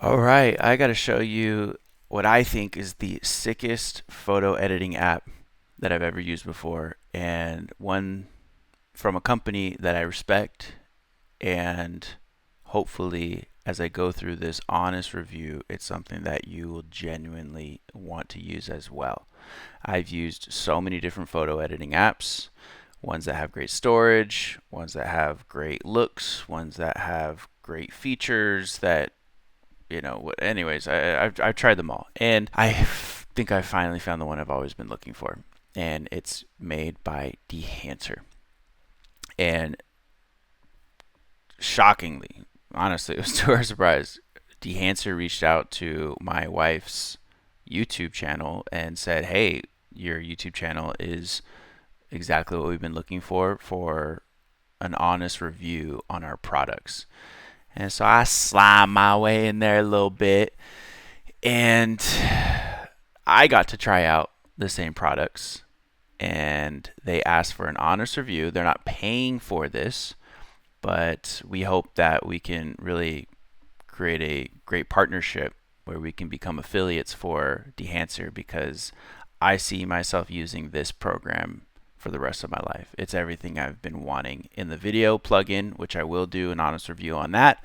All right, I got to show you what I think is the sickest photo editing app that I've ever used before, and one from a company that I respect. And hopefully, as I go through this honest review, it's something that you will genuinely want to use as well. I've used so many different photo editing apps, ones that have great storage, ones that have great looks, ones that have great features that anyways, I've tried them all, and I think I finally found the one I've always been looking for, and it's made by Dehancer. And shockingly, honestly, it was to our surprise, Dehancer reached out to my wife's YouTube channel and said, "Hey, your YouTube channel is exactly what we've been looking for an honest review on our products." And so I slime my way in there a little bit, and I got to try out the same products, and they asked for an honest review. They're not paying for this, but we hope that we can really create a great partnership where we can become affiliates for Dehancer, because I see myself using this program for the rest of my life. It's everything I've been wanting in the video plugin, which I will do an honest review on that,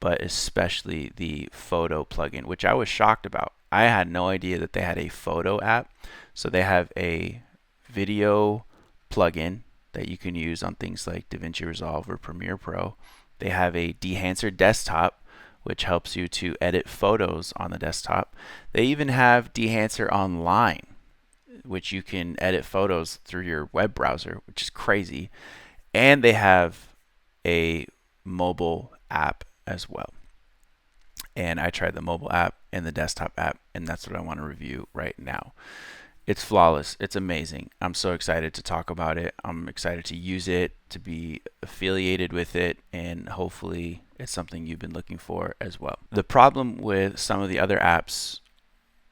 but especially the photo plugin, which I was shocked about. I had no idea that they had a photo app. So they have a video plugin that you can use on things like Davinci Resolve or Premiere Pro. They have a Dehancer Desktop, which helps you to edit photos on the desktop. They even have Dehancer Online, which you can edit photos through your web browser, which is crazy. And they have a mobile app as well. And I tried the mobile app and the desktop app, and that's what I want to review right now. It's flawless. It's amazing. I'm so excited to talk about it. I'm excited to use it, to be affiliated with it, and hopefully it's something you've been looking for as well. The problem with some of the other apps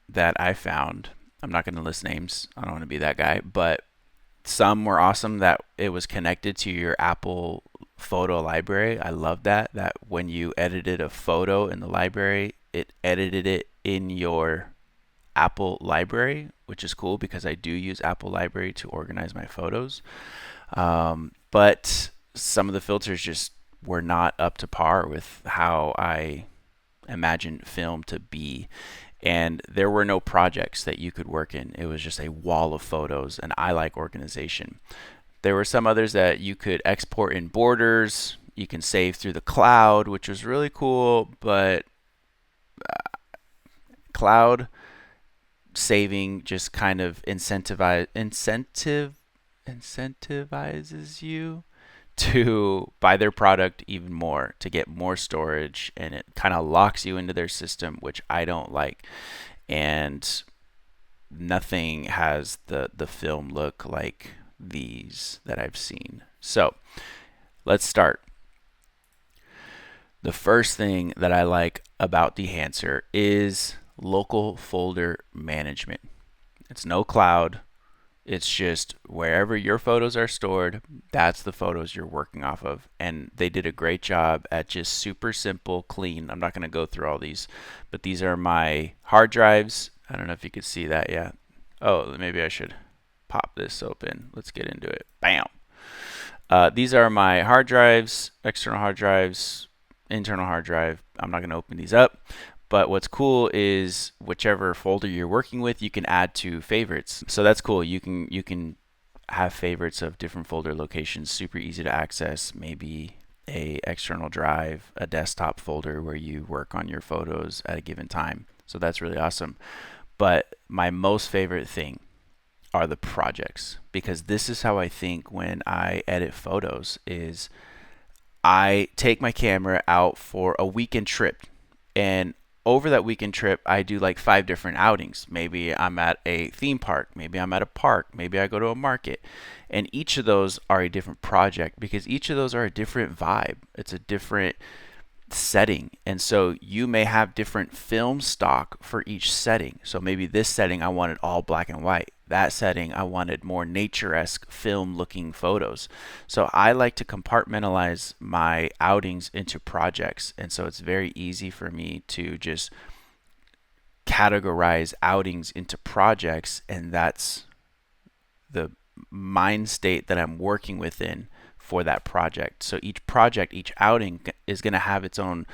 that I found, I'm not going to list names, I don't want to be that guy, but some were awesome that it was connected to your Apple photo library. I love that when you edited a photo in the library, it edited it in your Apple library, which is cool because I do use Apple library to organize my photos. But some of the filters just were not up to par with how I imagined film to be. And there were no projects that you could work in. It was just a wall of photos, and I like organization. There were some others that you could export in borders. You can save through the cloud, which was really cool, but cloud saving just kind of incentivizes you to buy their product even more, to get more storage, and it kind of locks you into their system, which I don't like. And nothing has the film look like these that I've seen. So let's start. The first thing that I like about Dehancer is local folder management. It's no cloud. It's just wherever your photos are stored, that's the photos you're working off of. And they did a great job at just super simple, clean. I'm not going to go through all these, but these are my hard drives. I don't know if you could see that yet. Oh, maybe I should pop this open. Let's get into it. Bam. These are my hard drives, external hard drives, internal hard drive. I'm not going to open these up. But what's cool is whichever folder you're working with, you can add to favorites. So that's cool. You can have favorites of different folder locations, super easy to access. Maybe a external drive, a desktop folder where you work on your photos at a given time. So that's really awesome. But my most favorite thing are the projects, because this is how I think when I edit photos is I take my camera out for a weekend trip, and over that weekend trip, I do like 5 different outings. Maybe I'm at a theme park, maybe I'm at a park, maybe I go to a market. And each of those are a different project because each of those are a different vibe. It's a different setting. And so you may have different film stock for each setting. So maybe this setting I wanted all black and white. That setting I wanted more nature-esque film looking photos. So I like to compartmentalize my outings into projects. And so it's very easy for me to just categorize outings into projects, and that's the mind state that I'm working within for that project. So each project, each outing is going to have its own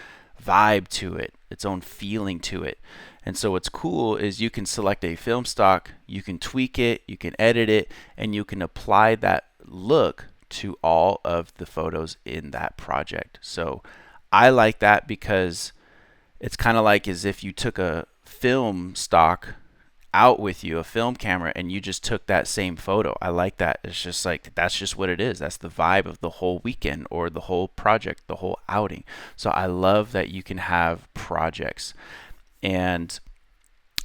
vibe to it, its own feeling to it. And so what's cool is you can select a film stock, you can tweak it, you can edit it, and you can apply that look to all of the photos in that project. So I like that because it's kind of like as if you took a film stock out with you, a film camera, and you just took that same photo. I like that. It's just like, that's just what it is. That's the vibe of the whole weekend or the whole project, the whole outing. So I love that you can have projects. And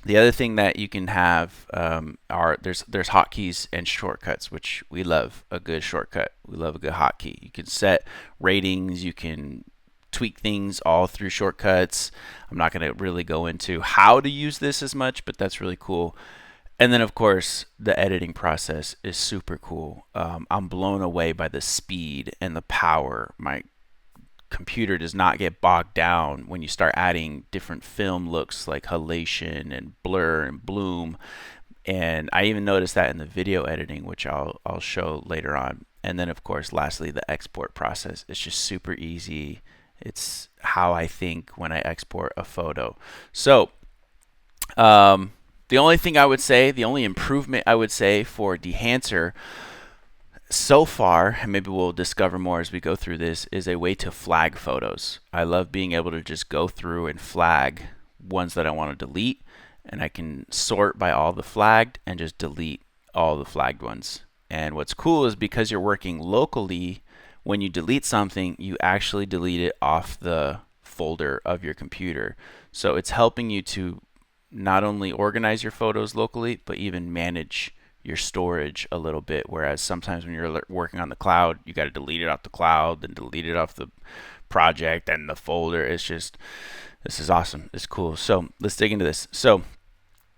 the other thing that you can have are there's hotkeys and shortcuts, which we love a good shortcut. We love a good hotkey. You can set ratings, you can tweak things all through shortcuts. I'm not going to really go into how to use this as much, but that's really cool. And then of course the editing process is super cool. I'm blown away by the speed and the power. My computer does not get bogged down when you start adding different film looks like halation and blur and bloom. And I even noticed that in the video editing, which I'll show later on. And then of course lastly the export process. It's just super easy. It's how I think when I export a photo. So the only thing I would say, the only improvement I would say for Dehancer so far, and maybe we'll discover more as we go through this, is a way to flag photos. I love being able to just go through and flag ones that I want to delete, and I can sort by all the flagged and just delete all the flagged ones. And what's cool is because you're working locally, when you delete something, you actually delete it off the folder of your computer. So it's helping you to not only organize your photos locally, but even manage your storage a little bit. Whereas sometimes when you're working on the cloud, you got to delete it off the cloud, then delete it off the project and the folder. It's just, this is awesome. It's cool. So let's dig into this. So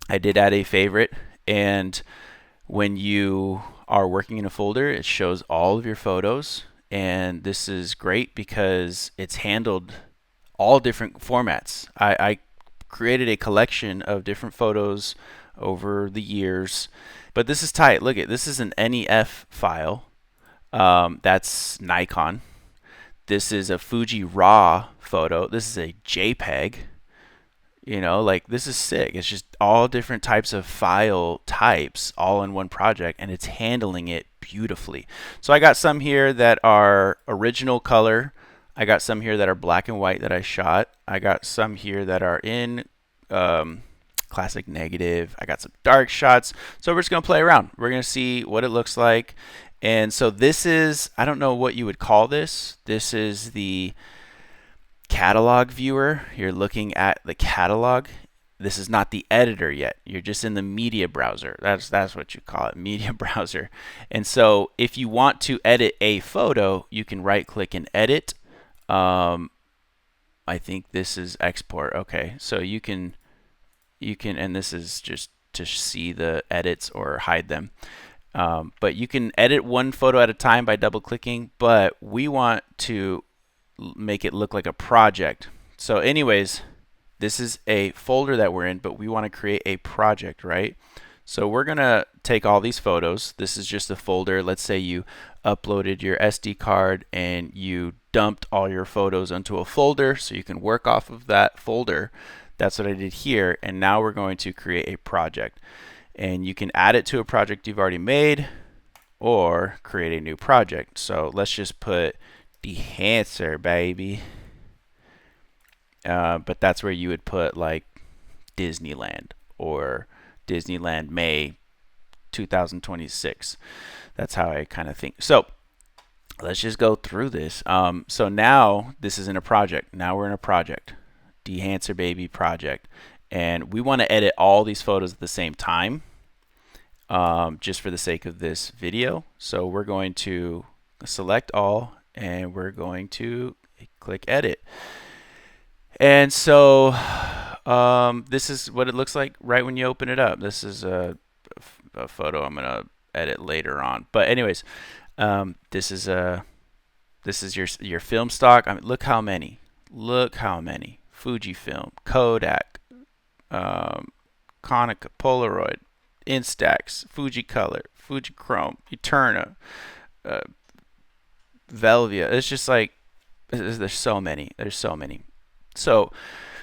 I did add a favorite, and when you are working in a folder, it shows all of your photos. And this is great because it's handled all different formats. I created a collection of different photos over the years, but this is tight. Look at this is an NEF file. That's Nikon. This is a Fuji RAW photo. This is a JPEG. You know, like this is sick. It's just all different types of file types all in one project, and it's handling it beautifully. So I got some here that are original color. I got some here that are black and white that I shot. I got some here that are in classic negative. I got some dark shots. So we're just going to play around. We're going to see what it looks like. And so this is, I don't know what you would call this. This is the catalog viewer. You're looking at the catalog. This is not the editor yet. You're just in the media browser. That's what you call it, media browser. And so if you want to edit a photo, you can right click and edit. I think this is export. Okay, so you can, and this is just to see the edits or hide them. But you can edit one photo at a time by double clicking, but we want to make it look like a project. So anyways, this is a folder that we're in, but we want to create a project, right? So we're going to take all these photos. This is just a folder. Let's say you uploaded your SD card and you dumped all your photos into a folder so you can work off of that folder. That's what I did here. And now we're going to create a project. And you can add it to a project you've already made or create a new project. So let's just put Dehancer, baby. But that's where you would put like Disneyland or Disneyland May 2026. That's how I kind of think. So let's just go through this. So now this is in a project. Now we're in a project. Dehancer baby project. And we want to edit all these photos at the same time, just for the sake of this video. So we're going to select all, and we're going to click edit. And so this is what it looks like right when you open it up. This is a photo I'm gonna edit later on. But anyways, this is your film stock. I mean, look how many. Look how many. Fujifilm, Kodak, um, Konica, Polaroid, Instax, Fujicolor, Fujichrome, Eterna, uh, Velvia. It's just like there's so many. There's so many. So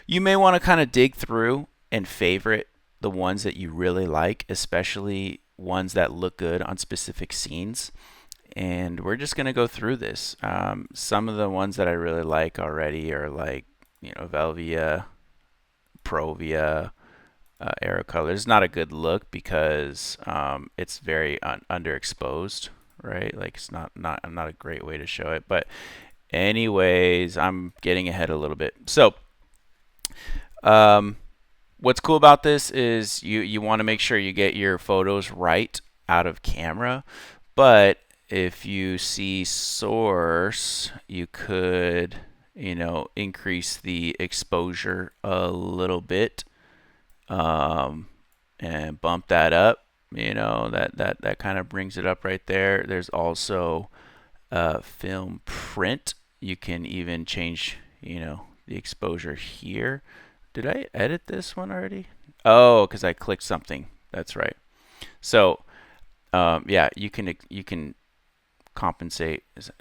you may want to kind of dig through and favorite the ones that you really like, especially ones that look good on specific scenes. And we're just going to go through this. Some of the ones that I really like already are like, Velvia, Provia, Aerocolor. It's not a good look because it's very underexposed, right? Like it's not a great way to show it. But anyways, I'm getting ahead a little bit. So what's cool about this is you want to make sure you get your photos right out of camera, but if you see source, you could increase the exposure a little bit, and bump that up. That kind of brings it up right there. There's also film print. You can even change the exposure here. Did I edit this one already? Oh, because I clicked something. That's right. So yeah, you can compensate. Is it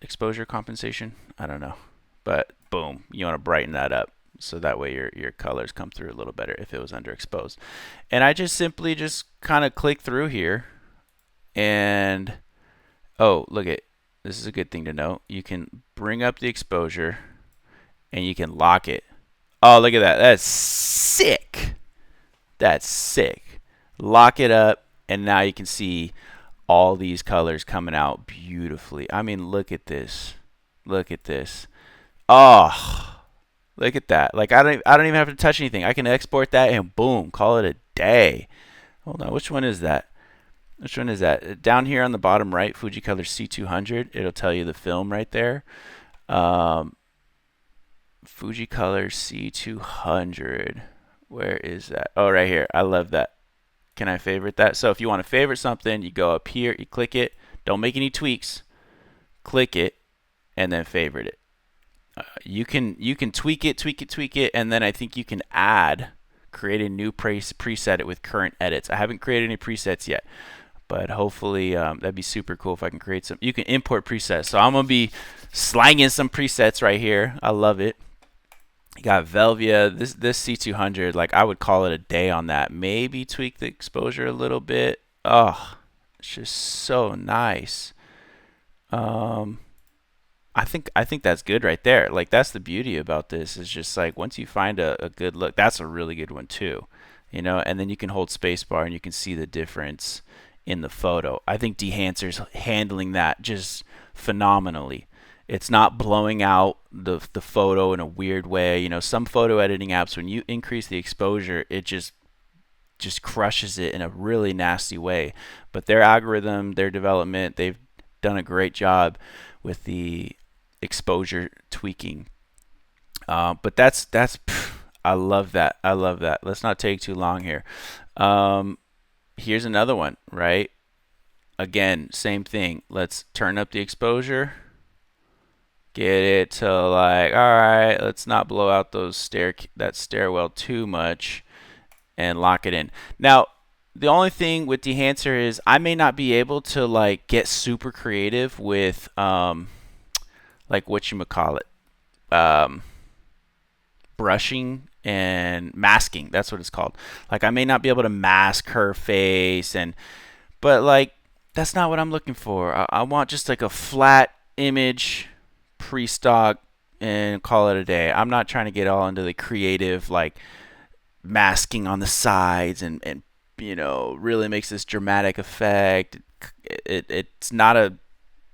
exposure compensation? I don't know, but boom, you want to brighten that up so that way your colors come through a little better if it was underexposed. And I just simply just kind of click through here, and oh, look at this is a good thing to know. You can bring up the exposure and you can lock it. Oh, look at that. That's sick. That's sick. Lock it up, and now you can see all these colors coming out beautifully. I mean, look at this. Look at this. Oh, look at that. Like I don't even have to touch anything. I can export that and boom, call it a day. Hold on, which one is that? Which one is that? Down here on the bottom right, Fujicolor C200. It'll tell you the film right there. Fujicolor C200. Where is that? Oh, right here. I love that. Can I favorite that? So if you want to favorite something, you go up here, you click it. Don't make any tweaks. Click it, and then favorite it. You can tweak it, and then I think you can create a new preset it with current edits. I haven't created any presets yet, but hopefully that'd be super cool if I can create some. You can import presets. So I'm gonna be slanging some presets right here. I love it. You got Velvia, this C200, like I would call it a day on that. Maybe tweak the exposure a little bit. Oh, it's just so nice. I think that's good right there. Like that's the beauty about this is just like once you find a good look, that's a really good one too. And then you can hold spacebar and you can see the difference in the photo. I think Dehancer's handling that just phenomenally. It's not blowing out the photo in a weird way. Some photo editing apps, when you increase the exposure, it just crushes it in a really nasty way. But their algorithm, their development, they've done a great job with the exposure tweaking. But that's I love that. I love that. Let's not take too long here. Here's another one, right? Again, same thing. Let's turn up the exposure. Get it to like, all right, let's not blow out that stairwell too much, and lock it in. Now, the only thing with Dehancer is I may not be able to like get super creative with like whatchamacallit, brushing and masking. That's what it's called. Like I may not be able to mask her face, but like that's not what I'm looking for. I want just like a flat image, pre-stock, and call it a day. I'm not trying to get all into the creative like masking on the sides and really makes this dramatic effect. It's not a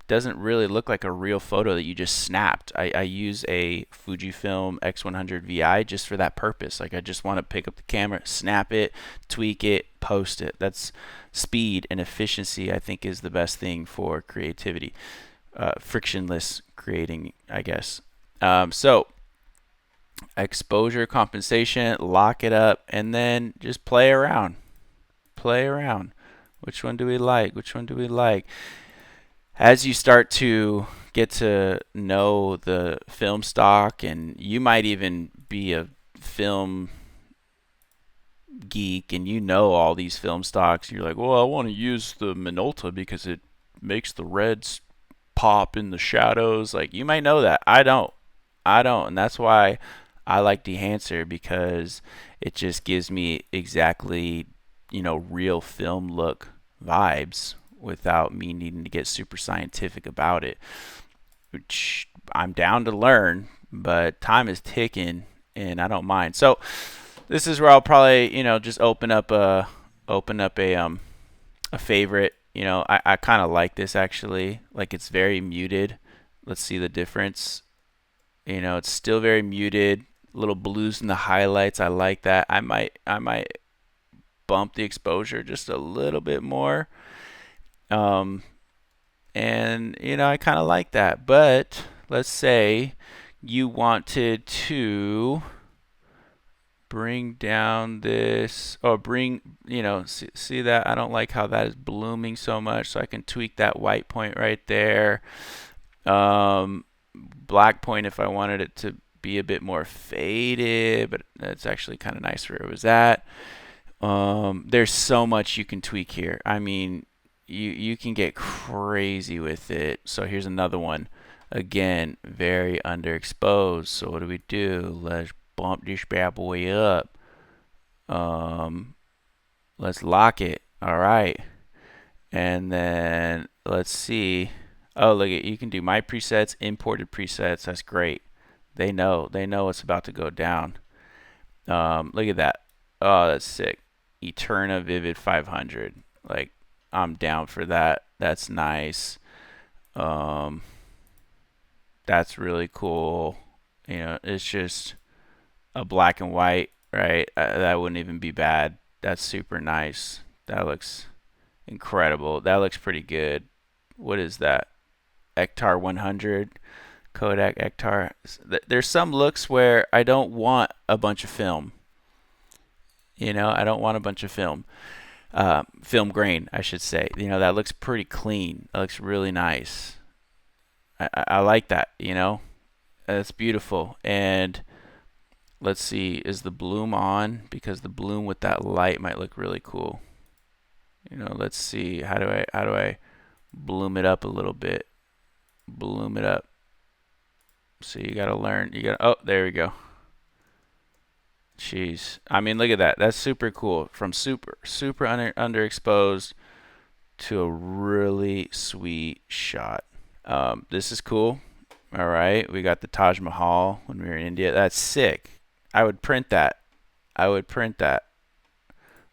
doesn't really look like a real photo that you just snapped. I use a Fujifilm X100 VI just for that purpose. Like I just want to pick up the camera, snap it, tweak it, post it. That's speed and efficiency. I think is the best thing for creativity, frictionless creating, I guess. So exposure compensation, lock it up, and then just play around. Play around. Which one do we like? Which one do we like? As you start to get to know the film stock, and you might even be a film geek and you know all these film stocks, you're like, well, I want to use the Minolta because it makes the reds pop in the shadows. Like, you might know that. I don't, and that's why I like Dehancer, because it just gives me exactly, real film look vibes without me needing to get super scientific about it, which I'm down to learn, but time is ticking and I don't mind. So this is where I'll probably, just open up a favorite. I kind of like this actually. Like, it's very muted. Let's see the difference. It's still very muted. Little blues in the highlights. I like that. I might bump the exposure just a little bit more. Um, and I kind of like that. But let's say you wanted to bring down this, or bring, see that I don't like how that is blooming so much, so I can tweak that white point right there. Black point if I wanted it to be a bit more faded, but that's actually kind of nice where it was at. There's so much you can tweak here. I mean, you can get crazy with it. So here's another one. Again, very underexposed. So what do? Let's bump this bad boy up. Um, let's lock it. All right. And then let's see. Oh, look at, you can do my presets, imported presets. That's great. They know. They know it's about to go down. Look at that. Oh, that's sick. Eterna Vivid 500. Like, I'm down for that. That's nice. Um, that's really cool. It's just a black and white, right? That wouldn't even be bad. That's super nice. That looks incredible. That looks pretty good. What is that? Ektar 100, Kodak Ektar. There's some looks where I don't want a bunch of film. I don't want a bunch of film. Film grain, I should say. That looks pretty clean. That looks really nice. I like that. That's beautiful. And let's see, is the bloom on? Because the bloom with that light might look really cool. Let's see. How do I bloom it up a little bit? Bloom it up. So you gotta learn. Oh, there we go. Jeez. I mean, look at that. That's super cool. From super underexposed to a really sweet shot. This is cool. All right. We got the Taj Mahal when we were in India. That's sick. I would print that. I would print that.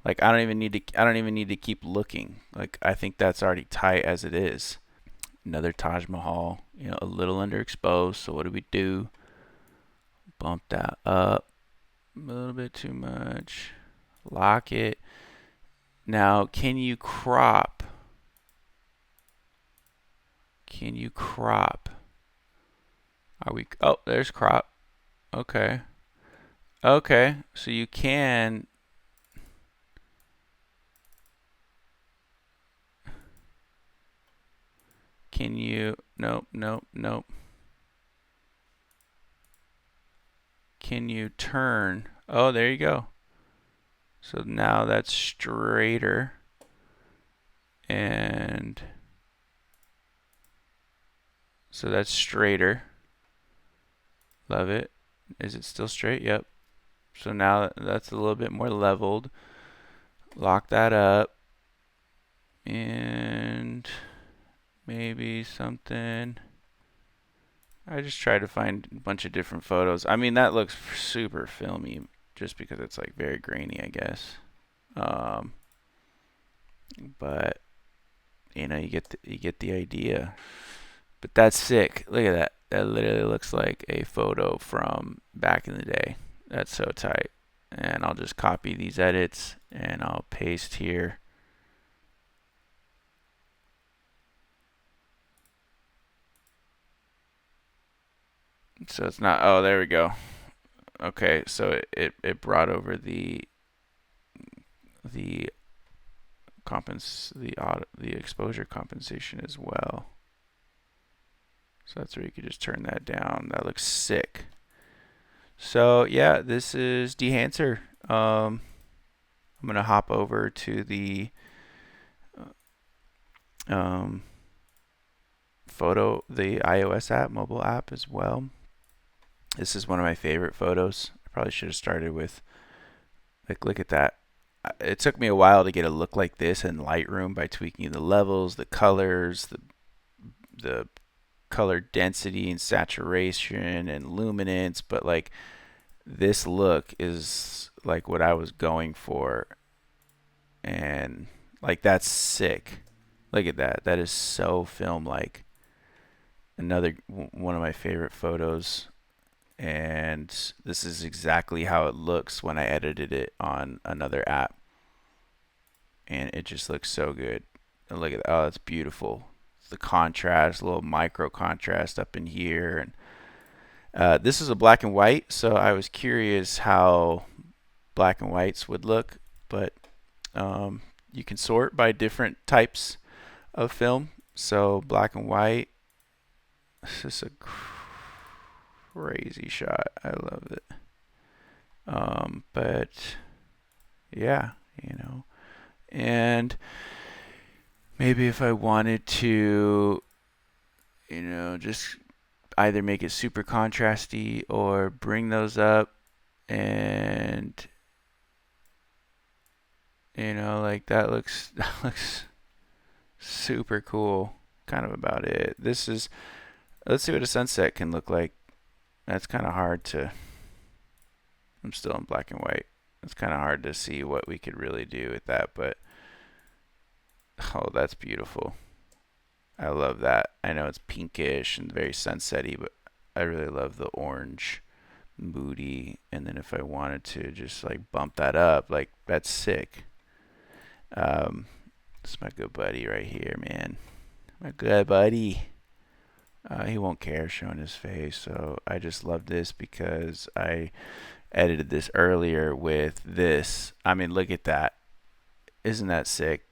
Like, I don't even need to keep looking. Like, I think that's already tight as it is. Another Taj Mahal, a little underexposed. So what do? Bump that up a little bit too much. Lock it. Now, can you crop? Can you crop? Are we? Oh, there's crop. Okay. Okay. So you can. Can you? Nope. Nope. Nope. Can you turn? Oh, there you go. So now that's straighter. And so that's straighter. Love it. Is it still straight? Yep. So now that's a little bit more leveled. Lock that up. And maybe something. I just tried to find a bunch of different photos. I mean, that looks super filmy just because it's like very grainy, I guess. But you get the idea. But that's sick. Look at that. That literally looks like a photo from back in the day. That's so tight. And I'll just copy these edits and I'll paste here. So it's not, oh, there we go. Okay, so it brought over the the exposure compensation as well. So that's where you could just turn that down. That looks sick. So yeah, this is Dehancer. I'm gonna hop over to the um, the iOS app, mobile app as well. This is one of my favorite photos. I probably should have started with, like, look at that. It took me a while to get a look like this in Lightroom by tweaking the levels, the colors, the color density and saturation and luminance, but like this look is like what I was going for, and like that's sick. Look at that. That is so film-like. Another one of my favorite photos, and this is exactly how it looks when I edited it on another app, and it just looks so good. And look at that. Oh, it's beautiful. The contrast, a little micro contrast up in here, and this is a black and white, so I was curious how black and whites would look, but you can sort by different types of film. So black and white, this is a crazy shot. I love it. But yeah, and maybe if I wanted to, just either make it super contrasty or bring those up, and like that looks that looks super cool. Kind of about it. Let's see what a sunset can look like. That's kind of hard to. I'm still in black and white. It's kind of hard to see what we could really do with that, but oh, that's beautiful. I love that. I know it's pinkish and very sunsetty, but I really love the orange moody. And then if I wanted to just like bump that up, like that's sick. This is my good buddy right here, man. My good buddy. He won't care showing his face, so I just love this because I edited this earlier with this. I mean, look at that. Isn't that sick?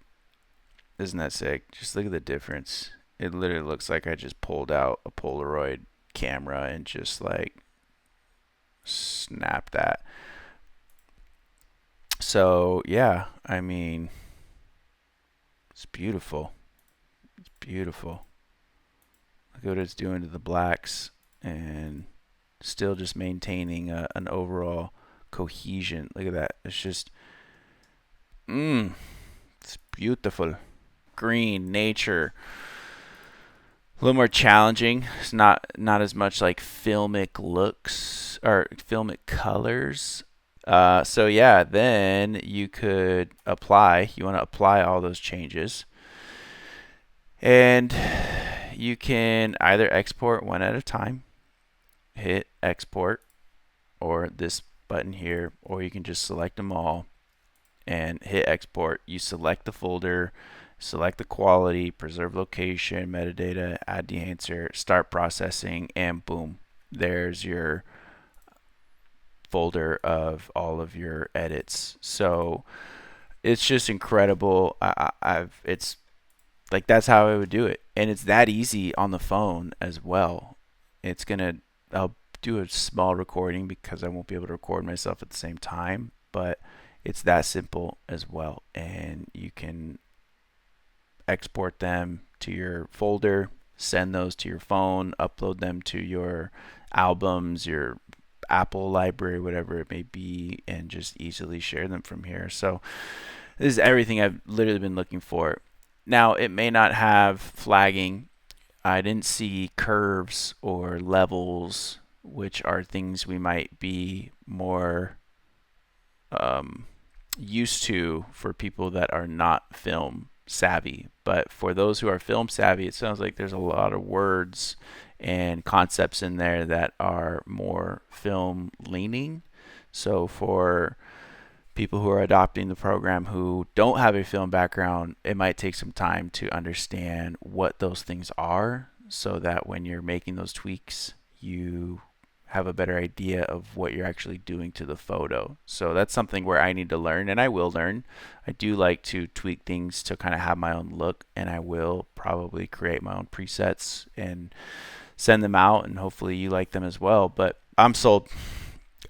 Isn't that sick? Just look at the difference. It literally looks like I just pulled out a Polaroid camera and just like snapped that. So yeah, I mean, it's beautiful. It's beautiful. Look at what it's doing to the blacks and still just maintaining an overall cohesion. Look at that. It's just, it's beautiful. Green, nature. A little more challenging. It's not as much like filmic looks or filmic colors. So yeah, then you could apply. You want to apply all those changes, and you can either export one at a time, hit export, or this button here, or you can just select them all and hit export. You select the folder, select the quality, preserve location, metadata, add Dehancer, start processing, and boom, there's your folder of all of your edits. So it's just incredible. It's like that's how I would do it, and it's that easy on the phone as well. I'll do a small recording because I won't be able to record myself at the same time, but it's that simple as well, and you can export them to your folder, send those to your phone, upload them to your albums, your Apple library, whatever it may be, and just easily share them from here. So this is everything I've literally been looking for. Now, it may not have flagging. I didn't see curves or levels, which are things we might be more used to for people that are not film savvy. But for those who are film savvy, it sounds like there's a lot of words and concepts in there that are more film leaning. So for people who are adopting the program who don't have a film background, it might take some time to understand what those things are so that when you're making those tweaks, you have a better idea of what you're actually doing to the photo. So that's something where I need to learn, and I will learn. I do like to tweak things to kind of have my own look, and I will probably create my own presets and send them out, and hopefully you like them as well. But I'm sold.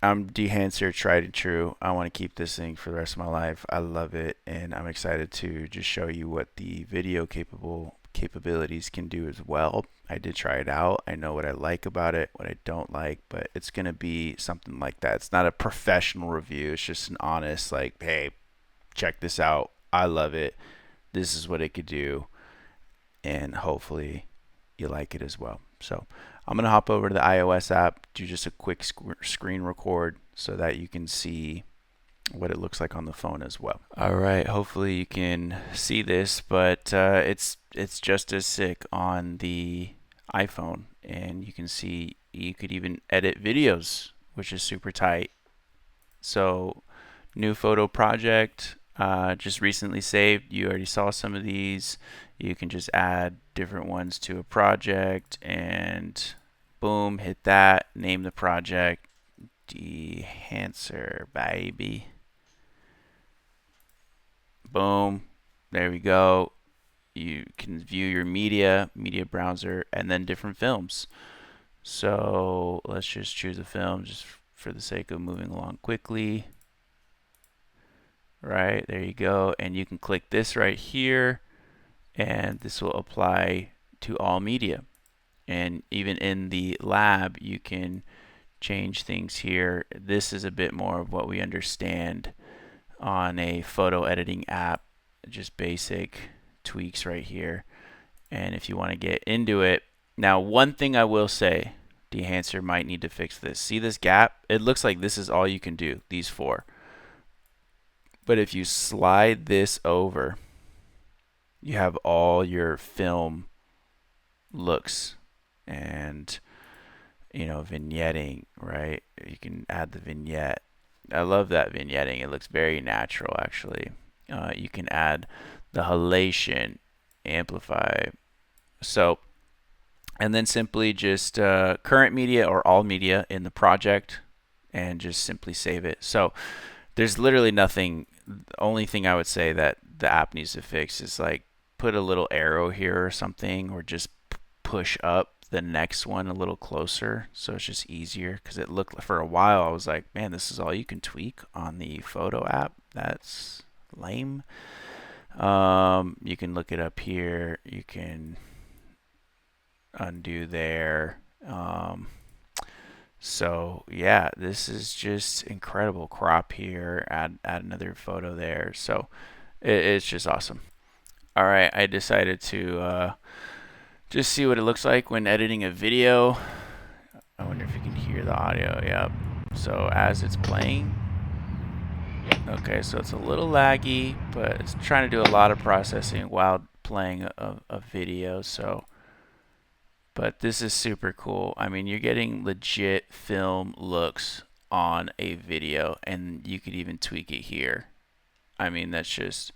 I'm Dehancer, tried and true. I want to keep this thing for the rest of my life. I love it, and I'm excited to just show you what the video capabilities can do as well. I did try it out. I know what I like about it, what I don't like, but it's going to be something like that. It's not a professional review. It's just an honest, like, hey, check this out. I love it. This is what it could do, and hopefully you like it as well. So I'm going to hop over to the iOS app, do just a quick screen record so that you can see what it looks like on the phone as well. All right, hopefully you can see this, but it's just as sick on the iPhone, and you can see you could even edit videos, which is super tight. So new photo project, just recently saved. You already saw some of these. You can just add different ones to a project, and boom, hit that, name the project, Dehancer, baby. Boom, there we go. You can view your media browser, and then different films. So let's just choose a film just for the sake of moving along quickly. Right, there you go. And you can click this right here, and this will apply to all media. And even in the lab, you can change things here. This is a bit more of what we understand on a photo editing app, just basic tweaks right here. And if you want to get into it, now one thing I will say, Dehancer might need to fix this. See this gap? It looks like this is all you can do, these four. But if you slide this over, you have all your film looks and, you know, vignetting, right? You can add the vignette. I love that vignetting. It looks very natural, actually. You can add the halation, amplify. So, and then simply just current media or all media in the project, and just simply save it. So there's literally nothing. The only thing I would say that the app needs to fix is like put a little arrow here or something, or just push up the next one a little closer so it's just easier, because it looked, for a while I was like, man, this is all you can tweak on the photo app. That's lame. You can look it up here. You can undo there. So yeah, this is just incredible. Crop here, add another photo there. So it's just awesome. All right, I decided to just see what it looks like when editing a video. I wonder if you can hear the audio. Yep. So as it's playing, okay, so it's a little laggy, but it's trying to do a lot of processing while playing a video. So, but this is super cool. I mean, you're getting legit film looks on a video, and you could even tweak it here. I mean, that's just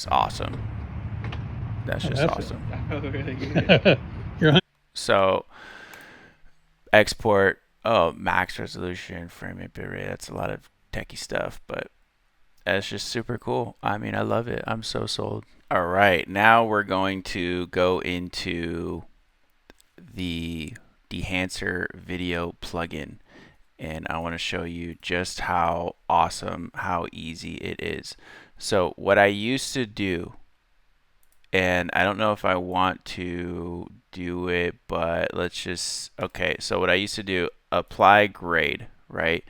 awesome. That's just awesome. Really good. So export, oh, max resolution, frame rate, bitrate. That's a lot of techie stuff, but it's just super cool. I mean, I love it. I'm so sold. All right, now we're going to go into the Dehancer video plugin, and I want to show you just how awesome, how easy it is. So what I used to do, and I don't know if I want to do it, but let's just, okay, so what I used to do, apply grade, right?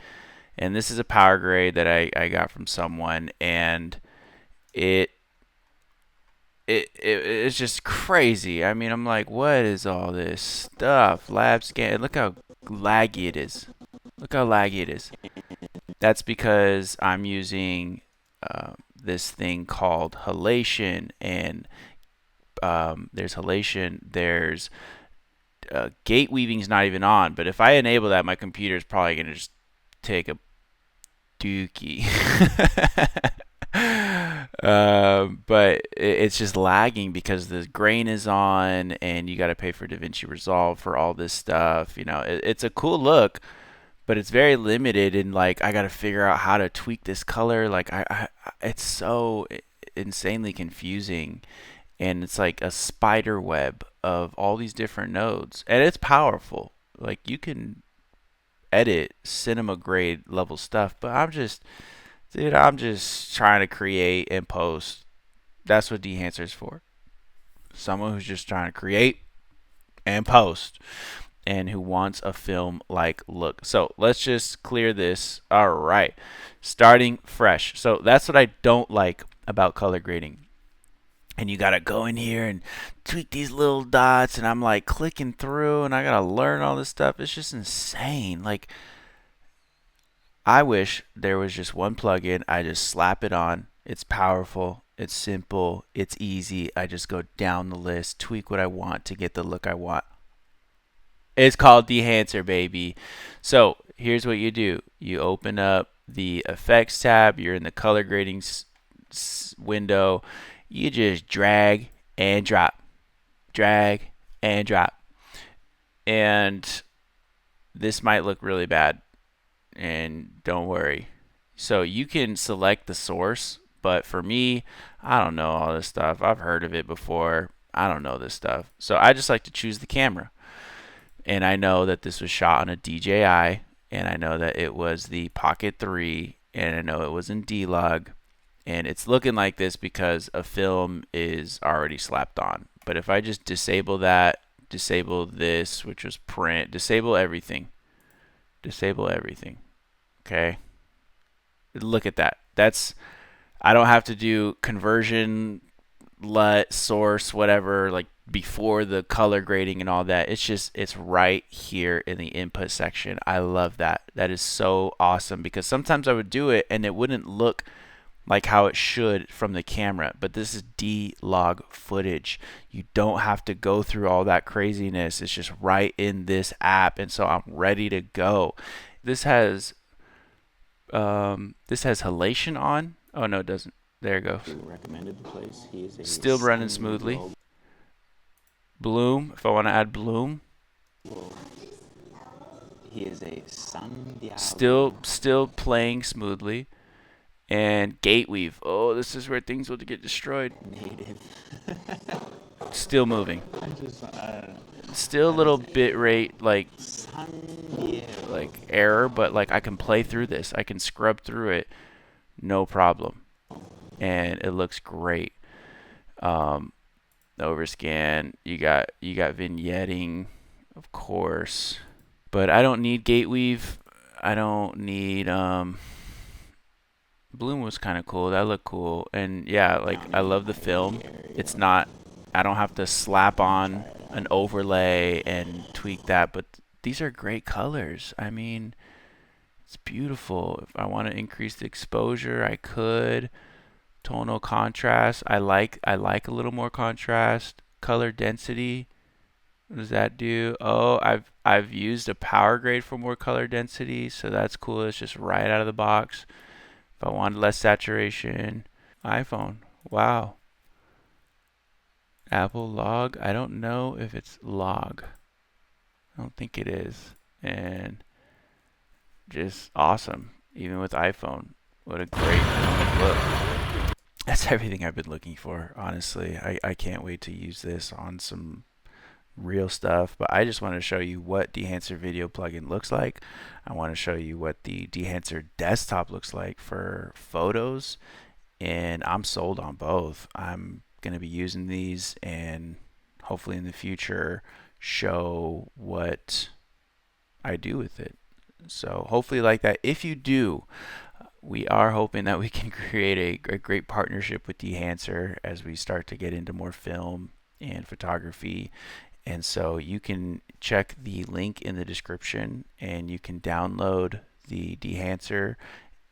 And this is a power grade that I got from someone, and it's just crazy. I mean, I'm like, what is all this stuff? Lab scan, look how laggy it is. Look how laggy it is. That's because I'm using this thing called halation, and there's halation, there's gate weaving's not even on, but if I enable that, my computer is probably going to just take a dookie. But it's just lagging because the grain is on, and you got to pay for Davinci Resolve for all this stuff. You know, it's a cool look, but it's very limited. And like, I got to figure out how to tweak this color. Like, it's so insanely confusing, and it's like a spider web of all these different nodes, and it's powerful. Like, you can edit cinema grade level stuff, but dude, I'm just trying to create and post. That's what Dehancer's for. Someone who's just trying to create and post and who wants a film like look. So let's just clear this. All right. Starting fresh. So that's what I don't like about color grading. And you got to go in here and tweak these little dots. And I'm like clicking through and I got to learn all this stuff. It's just insane. Like, I wish there was just one plugin. I just slap it on. It's powerful. It's simple. It's easy. I just go down the list, tweak what I want to get the look I want. It's called Dehancer, baby. So here's what you do. You open up the effects tab. You're in the color grading window. You just drag and drop. Drag and drop. And this might look really bad. And don't worry. So you can select the source, but for me, I don't know all this stuff. I've heard of it before. I don't know this stuff. So I just like to choose the camera. And I know that this was shot on a DJI, and I know that it was the Pocket 3, and I know it was in D-Log, and it's looking like this because a film is already slapped on. But if I just disable that, disable this, which was print, disable everything, okay? Look at that. I don't have to do conversion, LUT, source, whatever, like before the color grading and all that. It's right here in the input section. I love that. That is so awesome because sometimes I would do it and it wouldn't look like how it should from the camera, but this is D-Log footage. You don't have to go through all that craziness. It's just right in this app, and so I'm ready to go. This has halation on. Oh no, it doesn't. There it goes. Recommended the place. He is a Still running smoothly. Bloom, if I want to add bloom. He is a San Diego. Still playing smoothly. And gate weave. Oh, this is where things will get destroyed. Native. Still moving. Still a little bit rate like error, but like I can play through this. I can scrub through it, no problem, and it looks great. Overscan. You got vignetting, of course, but I don't need gate weave. I don't need Bloom was kind of cool. That looked cool. And yeah, like I love the film. It's not, I don't have to slap on an overlay and tweak that, but these are great colors. I mean, it's beautiful. If I want to increase the exposure, I could. Tonal contrast, I like a little more contrast. Color density, what does that do? Oh, I've used a power grade for more color density, so that's cool. It's just right out of the box. If I wanted less saturation, iPhone. Wow. Apple log. I don't know if it's log. I don't think it is. And just awesome. Even with iPhone. What a great look. That's everything I've been looking for, honestly. I can't wait to use this on some real stuff, but I just want to show you what Dehancer video plugin looks like. I want to show you what the Dehancer Desktop looks like for photos, and I'm sold on both. I'm going to be using these and hopefully in the future show what I do with it. So hopefully like that. If you do, we are hoping that we can create a great partnership with Dehancer as we start to get into more film and photography. And so you can check the link in the description and you can download the Dehancer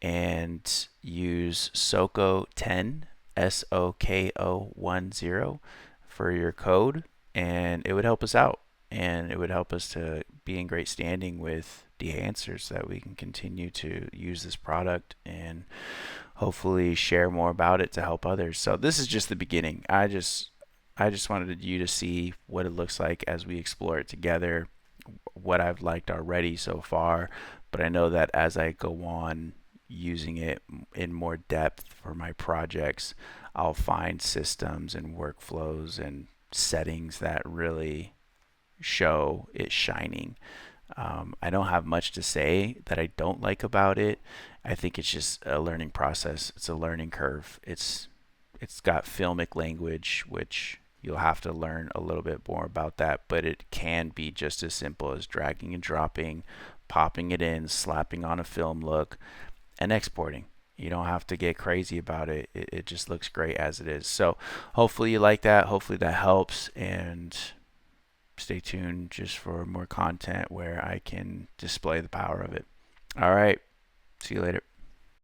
and use SOCO10, SOKO10 for your code, and it would help us out, and it would help us to be in great standing with Dehancer so that we can continue to use this product and hopefully share more about it to help others. So this is just the beginning. I just wanted you to see what it looks like as we explore it together, what I've liked already so far, but I know that as I go on using it in more depth for my projects, I'll find systems and workflows and settings that really show it shining. I don't have much to say that I don't like about it. I think it's just a learning process. It's a learning curve. It's got filmic language, which you'll have to learn a little bit more about that, but it can be just as simple as dragging and dropping, popping it in, slapping on a film look, and exporting. You don't have to get crazy about it. It just looks great as it is. So hopefully you like that. Hopefully that helps. And stay tuned just for more content where I can display the power of it. All right. See you later.